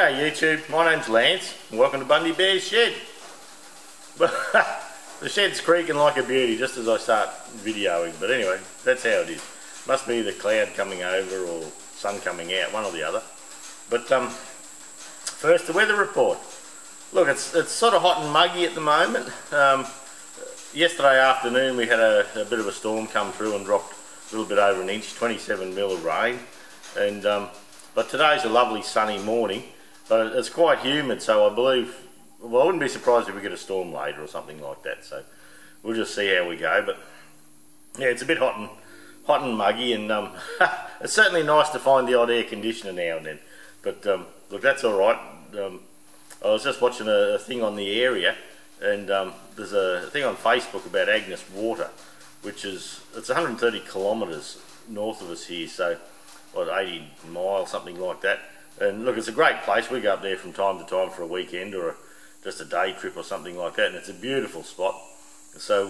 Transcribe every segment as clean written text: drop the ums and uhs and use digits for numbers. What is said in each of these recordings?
G'day YouTube, my name's Lance and welcome to Bundy Bear's Shed. The shed's creaking like a beauty just as I start videoing, but anyway, that's how it is. Must be the cloud coming over or sun coming out, one or the other. But first, the weather report. Look, it's sort of hot and muggy at the moment. Yesterday afternoon we had a bit of a storm come through and dropped a little bit over an inch, 27 mil of rain. And but today's a lovely sunny morning, but it's quite humid, so I believe, well, I wouldn't be surprised if we get a storm later or something like that, so we'll just see how we go. But yeah, it's a bit hot and muggy, and it's certainly nice to find the odd air conditioner now and then, but look, that's alright. I was just watching a thing on the area, and there's a thing on Facebook about Agnes Water, which is, it's 130 kilometres north of us here, so what, 80 miles, something like that. And look, it's a great place. We go up there from time to time for a weekend or just a day trip or something like that, and it's a beautiful spot. So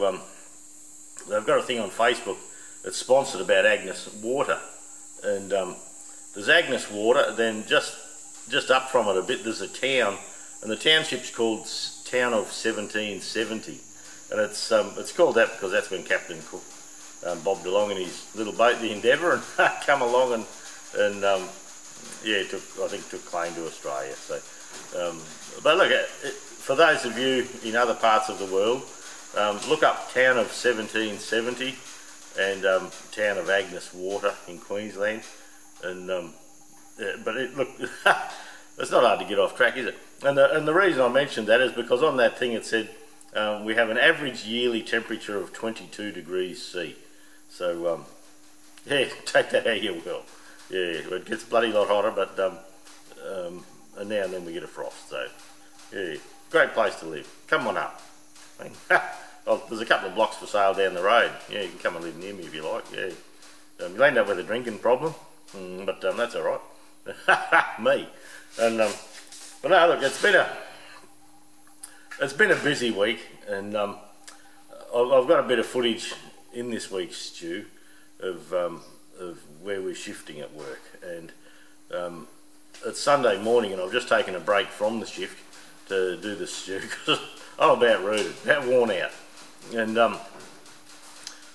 they've got a thing on Facebook that's sponsored about Agnes Water, and there's Agnes Water, then just up from it a bit there's a town, and the township's called Town of 1770, and it's called that because that's when Captain Cook bobbed along in his little boat, the Endeavour, and come along and yeah, I think took claim to Australia. So, but look, for those of you in other parts of the world, look up Town of 1770 and Town of Agnes Water in Queensland, and yeah, but look, it's not hard to get off track, is it? And the reason I mentioned that is because on that thing it said we have an average yearly temperature of 22 degrees C. So, yeah, take that how you will. Yeah, it gets bloody lot hotter, but and now and then we get a frost. So, yeah, great place to live. Come on up. Well, there's a couple of blocks for sale down the road. Yeah, you can come and live near me if you like. Yeah, you'll end up with a drinking problem, but that's all right. Me. And but no, look, it's been a busy week, and I've got a bit of footage in this week's stew of where we're shifting at work, and it's Sunday morning and I've just taken a break from the shift to do the stew because I'm about rooted, about worn out. And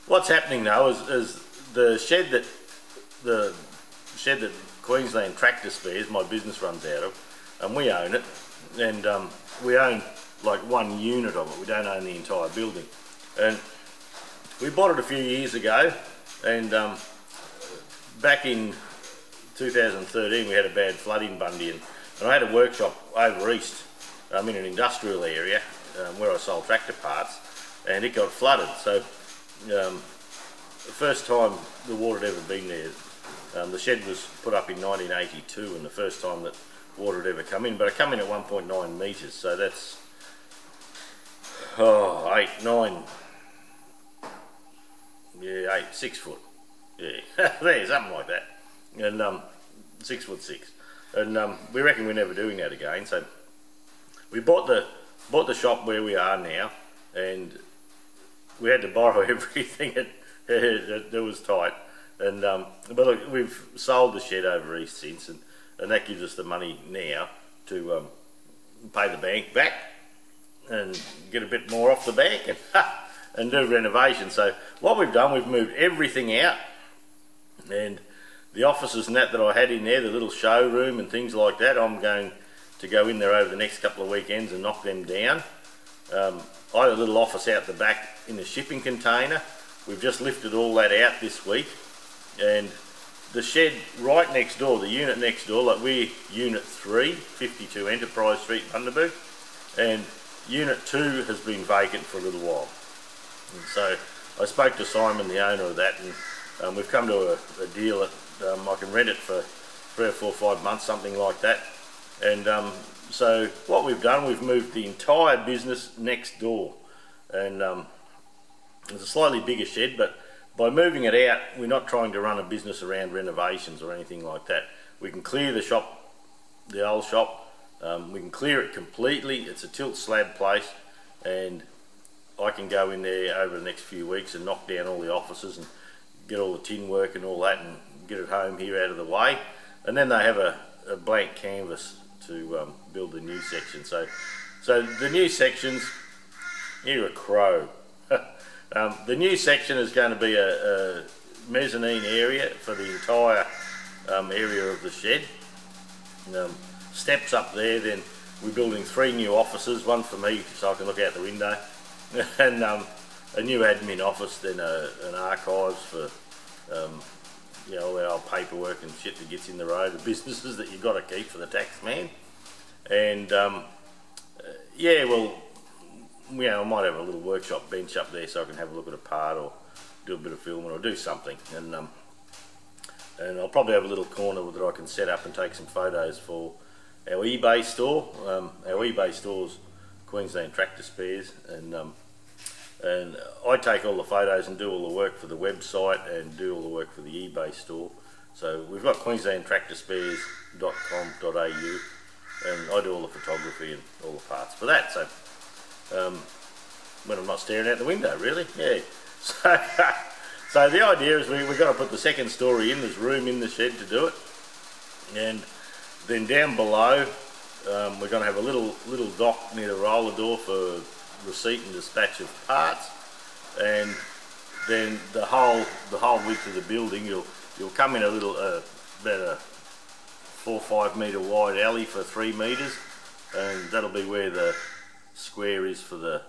what's happening now is the shed that Queensland Tractor Spares, my business, runs out of, and we own it, and we own like one unit of it, we don't own the entire building. And we bought it a few years ago, and back in 2013 we had a bad flood in Bundy, and I had a workshop over east in an industrial area where I sold tractor parts, and it got flooded. So the first time the water had ever been there, the shed was put up in 1982, and the first time that water had ever come in, but it come in at 1.9 metres, so that's 6 foot, yeah, there, something like that, and 6'6", and we reckon we're never doing that again. So we bought the shop where we are now, and we had to borrow everything. It was tight, and but look, we've sold the shed over east since, and that gives us the money now to pay the bank back and get a bit more off the bank, and do renovation. So what we've done, we've moved everything out, and the offices and that I had in there, the little showroom and things like that, I'm going to go in there over the next couple of weekends and knock them down. I had a little office out the back in the shipping container. We've just lifted all that out this week, and the shed right next door, the unit next door, like we're unit 3, 52 Enterprise Street, Bundy, and unit 2 has been vacant for a little while. And so I spoke to Simon, the owner of that, and we've come to a deal that I can rent it for 3 or 4 or 5 months, something like that. And so what we've done, we've moved the entire business next door, and it's a slightly bigger shed, but by moving it out, we're not trying to run a business around renovations or anything like that. We can clear the shop, the old shop, we can clear it completely. It's a tilt slab place, and I can go in there over the next few weeks and knock down all the offices and get all the tin work and all that, and get it home here out of the way. And then they have a blank canvas to build the new section. So the new sections, you're a crow. The new section is going to be a mezzanine area for the entire area of the shed. Steps up there, then we're building 3 new offices, one for me so I can look out the window, and a new admin office, then an archives for you know, all our paperwork and shit that gets in the road, the businesses that you've got to keep for the tax man. And yeah, well, you know, I might have a little workshop bench up there so I can have a look at a part or do a bit of filming or do something. And I'll probably have a little corner that I can set up and take some photos for our eBay store. Our eBay store's Queensland Tractor Spares, and I take all the photos and do all the work for the website and do all the work for the eBay store. So we've got queenslandtractorSpares.com.au, and I do all the photography and all the parts for that. So when I'm not staring out the window, really, yeah. So the idea is we've got to put the second story in. There's room in the shed to do it, and then down below we're going to have a little dock near the roller door for receipt and dispatch of parts, and then the whole width of the building, you'll come in a little about a 4 or 5 metre wide alley for 3 metres, and that'll be where the square is for the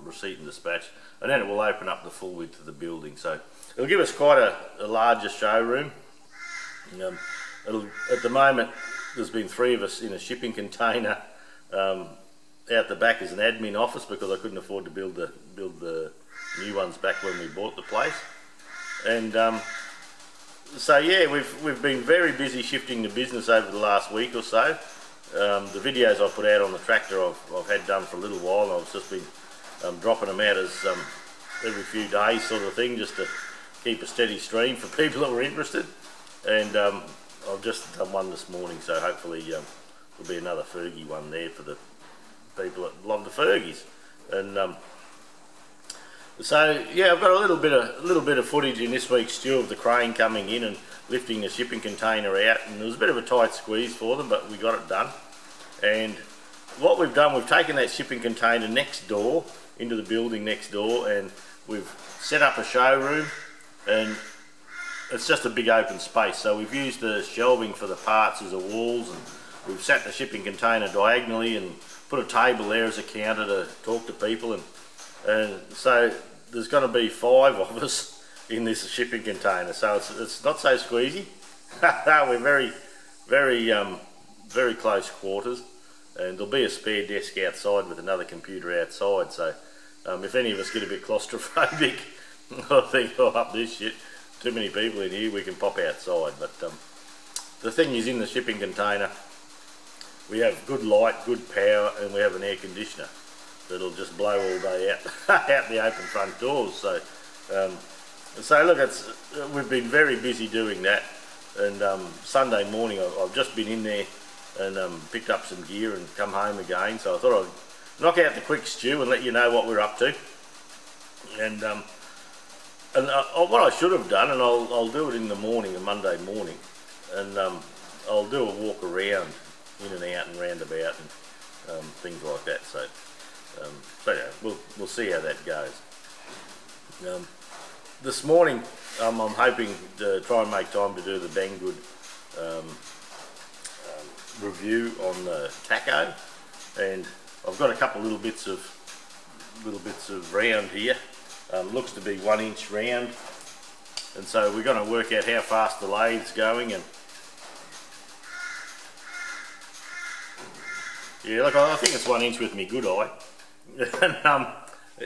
receipt and dispatch, and then it will open up the full width of the building. So it'll give us quite a larger showroom. At the moment there's been 3 of us in a shipping container. Out the back is an admin office because I couldn't afford to build the new ones back when we bought the place. And so yeah, we've been very busy shifting the business over the last week or so. The videos I put out on the tractor I've had done for a little while, and I've just been dropping them out as every few days sort of thing, just to keep a steady stream for people that were interested. And I've just done one this morning, so hopefully there'll be another Fergie one there for the people that love the Fergies. And so yeah, I've got a little bit of footage in this week's stew of the crane coming in and lifting the shipping container out, and there was a bit of a tight squeeze for them, but we got it done. And what we've done, we've taken that shipping container next door into the building next door, and we've set up a showroom, and it's just a big open space. So we've used the shelving for the parts as the walls, and we've sat the shipping container diagonally and put a table there as a counter to talk to people, and so there's going to be 5 of us in this shipping container, so it's not so squeezy. We're very close quarters, and there'll be a spare desk outside with another computer outside, so if any of us get a bit claustrophobic, I think, oh, up this shit, too many people in here, we can pop outside. But the thing is, in the shipping container we have good light, good power, and we have an air conditioner that'll just blow all day out out the open front doors. So look, we've been very busy doing that, and Sunday morning I've just been in there and picked up some gear and come home again. So I thought I'd knock out the quick stew and let you know what we're up to. And what I should have done, and I'll do it in the morning, a Monday morning, and I'll do a walk around, in and out and roundabout and things like that. So yeah, we'll see how that goes. This morning I'm hoping to try and make time to do the Banggood review on the taco, and I've got a couple little bits of round here. Looks to be 1 inch round, and so we're going to work out how fast the lathe's going. And yeah, look, I think it's 1 inch with me good eye. And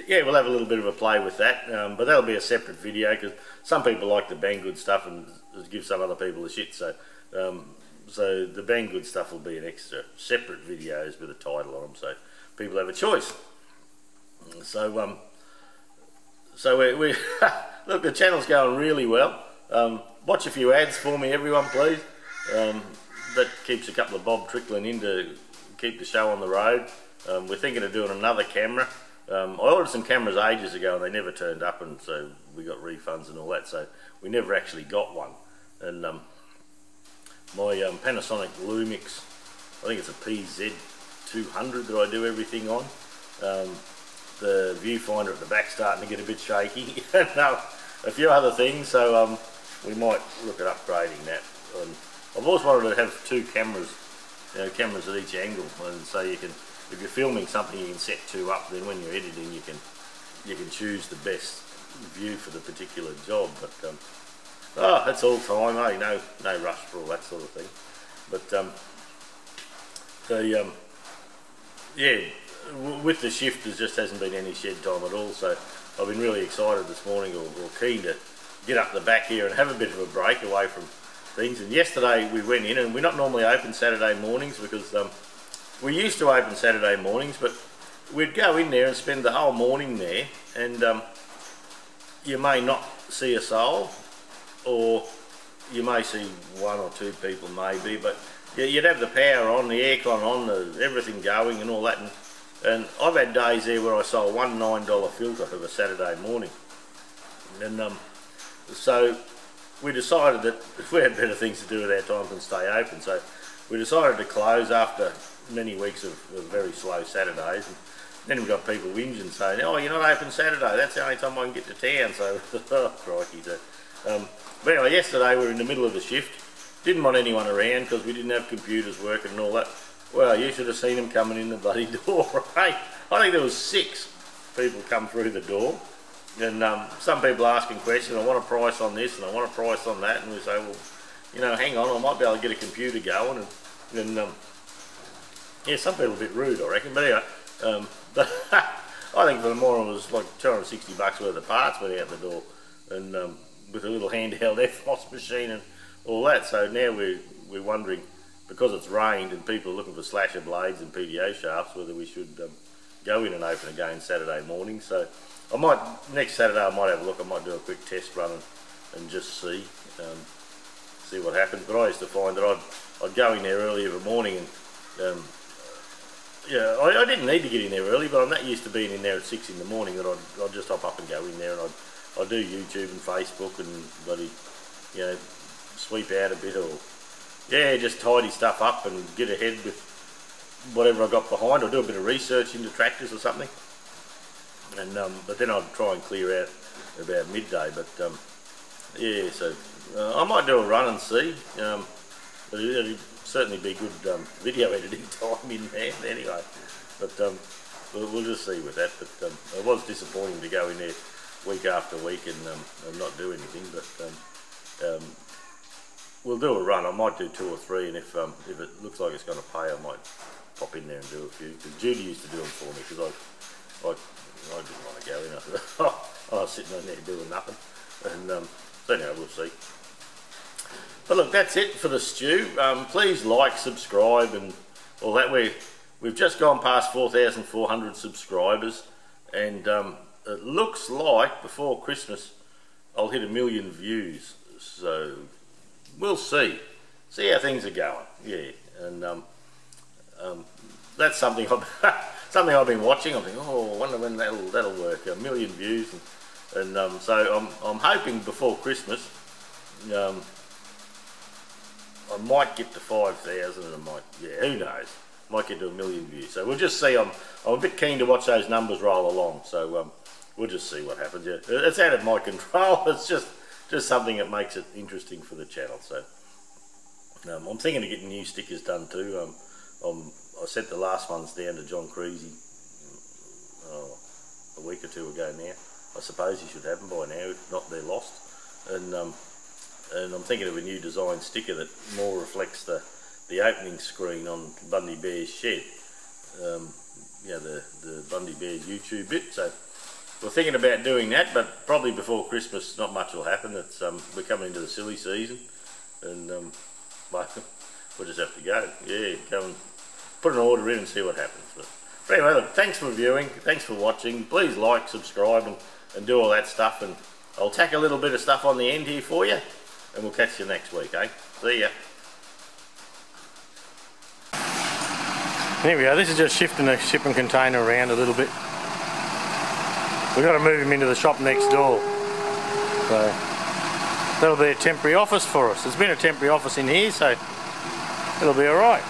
yeah, we'll have a little bit of a play with that, but that'll be a separate video because some people like the Banggood stuff and give some other people the shit. So so the Banggood stuff will be an extra separate videos with a title on them, so people have a choice. So we look, the channel's going really well. Watch a few ads for me, everyone, please. That keeps a couple of bob trickling in to keep the show on the road. We're thinking of doing another camera. I ordered some cameras ages ago and they never turned up, and so we got refunds and all that, so we never actually got one. And my Panasonic Lumix I think it's a PZ200 that I do everything on. The viewfinder at the back's starting to get a bit shaky, and a few other things, so we might look at upgrading that. And I've always wanted to have two cameras, cameras at each angle, and so you can, if you're filming something, you can set two up. Then when you're editing, you can choose the best view for the particular job. But that's all time, eh? No rush for all that sort of thing. But yeah, with the shift, there just hasn't been any shed time at all. So I've been really excited this morning, or keen to get up the back here and have a bit of a break away from things. And yesterday we went in, and we're not normally open Saturday mornings because we used to open Saturday mornings, but we'd go in there and spend the whole morning there, and you may not see a soul, or you may see one or two people maybe, but you'd have the power on, the aircon on, everything going and all that, and I've had days there where I sold one $9 filter of a Saturday morning. And so we decided that we had better things to do with our time than stay open, so we decided to close after many weeks of very slow Saturdays. And then we got people whinging saying, oh, you're not open Saturday, that's the only time I can get to town. So, oh, crikey. So, but anyway, yesterday we were in the middle of the shift, didn't want anyone around because we didn't have computers working and all that. Well, you should have seen them coming in the bloody door, right? I think there was 6 people come through the door, and some people asking questions, I want a price on this and I want a price on that, and we say, well, hang on, I might be able to get a computer going, and yeah, some people are a bit rude, I reckon, but anyway, but I think for the morning it was like $260 worth of parts went out the door, and with a little handheld FOS machine and all that. So now we're wondering, because it's rained and people are looking for slasher blades and PDO shafts, whether we should go in and open again Saturday morning. So I might, next Saturday I might have a look, I might do a quick test run and just see what happens. But I used to find that I'd go in there early every morning, and yeah, I didn't need to get in there early, but I'm not used to being in there at 6 in the morning that I'd just hop up and go in there, and I'd do YouTube and Facebook and bloody, sweep out a bit, or yeah, just tidy stuff up and get ahead with whatever I got behind, or do a bit of research into tractors or something. And but then I'd try and clear out about midday. But yeah, so I might do a run and see. It'd certainly be good video editing time in there anyway. But we'll just see with that. But it was disappointing to go in there week after week and not do anything. But we'll do a run. I might do 2 or 3, and if it looks like it's going to pay, I might pop in there and do a few. Because Judy used to do them for me, because I didn't want to go in. I thought, I was sitting in there doing nothing. And so anyway, we'll see. But look, that's it for the stew. Please like, subscribe, and all that. We've just gone past 4,400 subscribers, and it looks like before Christmas I'll hit 1 million views. So we'll see how things are going. Yeah, and that's something I've been watching. I'm thinking, oh, I wonder when that'll work. 1 million views, and so I'm hoping before Christmas I might get to 5,000, and I might, yeah, who knows, might get to 1 million views. So we'll just see. I'm a bit keen to watch those numbers roll along. So we'll just see what happens. Yeah, it's out of my control. It's just something that makes it interesting for the channel. So I'm thinking of getting new stickers done too. I sent the last ones down to John Creasy a week or 2 ago now. I suppose you should have them by now, if not they're lost. And I'm thinking of a new design sticker that more reflects the opening screen on Bundy Bear's shed. The Bundy Bear's YouTube bit. So we're thinking about doing that, but probably before Christmas not much will happen. It's we're coming into the silly season, and we'll just have to go. Yeah, go and put an order in and see what happens. But anyway, look, thanks for viewing, thanks for watching. Please like, subscribe, and do all that stuff. And I'll tack a little bit of stuff on the end here for you, and we'll catch you next week, eh? See ya. Here we go. This is just shifting the shipping container around a little bit. We've got to move him into the shop next door. So that'll be a temporary office for us. There's been a temporary office in here, so it'll be alright.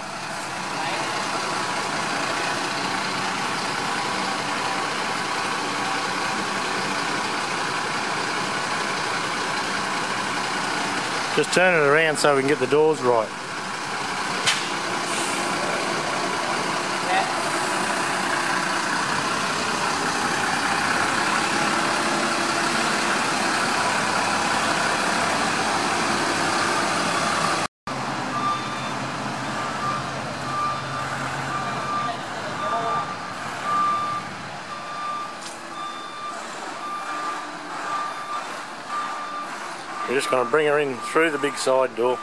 Just turn it around so we can get the doors right. We're just going to bring her in through the big side door.